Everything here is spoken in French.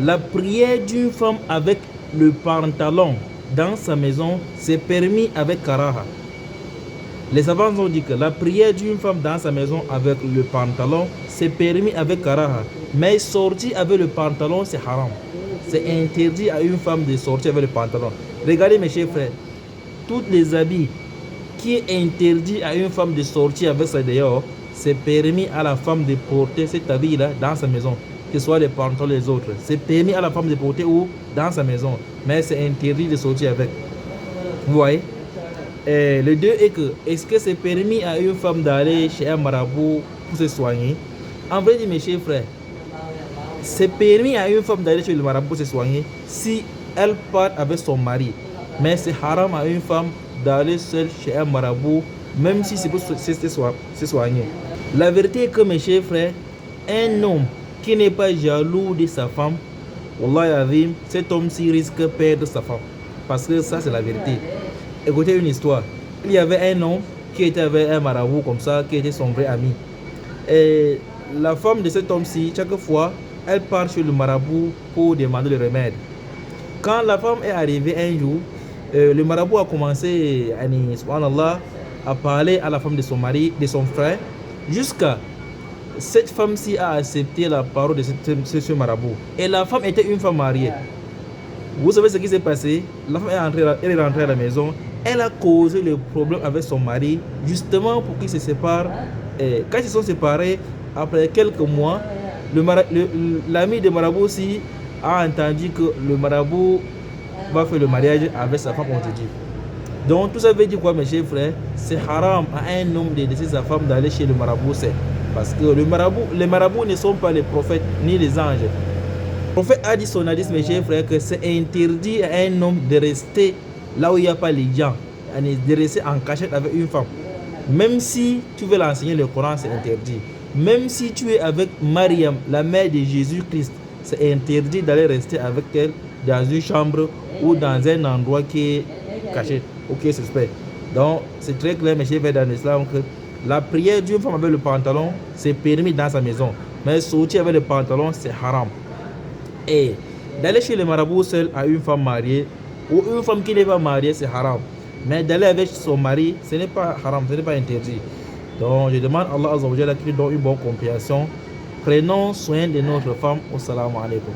La prière d'une femme avec le pantalon dans sa maison, c'est permis avec karaha. Les savants ont dit que la prière d'une femme dans sa maison avec le pantalon, c'est permis avec karaha. Mais sortir avec le pantalon, c'est haram. C'est interdit à une femme de sortir avec le pantalon. Regardez mes chers frères, tous les habits qui est interdit à une femme de sortir avec ça dehors, c'est permis à la femme de porter cet habit-là dans sa maison, que ce soit les pantalons les autres. C'est permis à la femme de porter où? Dans sa maison. Mais c'est interdit de sortir avec. Vous voyez? Et le deux est que, est-ce que c'est permis à une femme d'aller chez un marabout pour se soigner? En vrai, mes chers frères, c'est permis à une femme d'aller chez le marabout pour se soigner si elle part avec son mari. Mais c'est haram à une femme d'aller seule chez un marabout, même si c'est pour se soigner. La vérité est que, mes chers frères, un homme qui n'est pas jaloux de sa femme, Wallah Azim, cet homme-ci risque de perdre sa femme. Parce que ça, c'est la vérité. Écoutez une histoire. Il y avait un homme qui était avec un marabout comme ça, qui était son vrai ami. Et la femme de cet homme-ci, chaque fois, elle part chez le marabout pour demander le remède. Quand la femme est arrivée un jour, le marabout a commencé subhanallah, à parler à la femme de son mari, de son frère, jusqu'à cette femme-ci a accepté la parole de ce marabout. Et la femme était une femme mariée. Vous savez ce qui s'est passé? La femme est rentrée à la maison. Elle a causé le problème avec son mari, justement pour qu'ils se séparent. Et quand ils se sont séparés, après quelques mois, l'ami de marabout aussi a entendu que le marabout va faire le mariage avec sa femme, on te dit. Donc tout ça veut dire quoi, mes chers frères? C'est haram à un homme de laisser sa femme d'aller chez le marabout. Parce que les marabouts ne sont pas les prophètes ni les anges. Le prophète a dit son hadith, mes chers frères, que c'est interdit à un homme de rester là où il n'y a pas les gens, de rester en cachette avec une femme. Même si tu veux l'enseigner le Coran, c'est interdit. Même si tu es avec Mariam, la mère de Jésus-Christ, c'est interdit d'aller rester avec elle dans une chambre ou dans un endroit qui est caché ou qui est suspect. Donc, c'est très clair, mes chers frères, dans l'islam, que la prière d'une femme avec le pantalon, c'est permis dans sa maison. Mais sortir avec le pantalon, c'est haram. Et d'aller chez le marabout seul à une femme mariée ou une femme qui n'est pas mariée, c'est haram. Mais d'aller avec son mari, ce n'est pas haram, ce n'est pas interdit. Donc je demande à Allah Azza wa Jalla qu'il donne une bonne compréhension. Prenons soin de notre femme. Assalamu alaikum.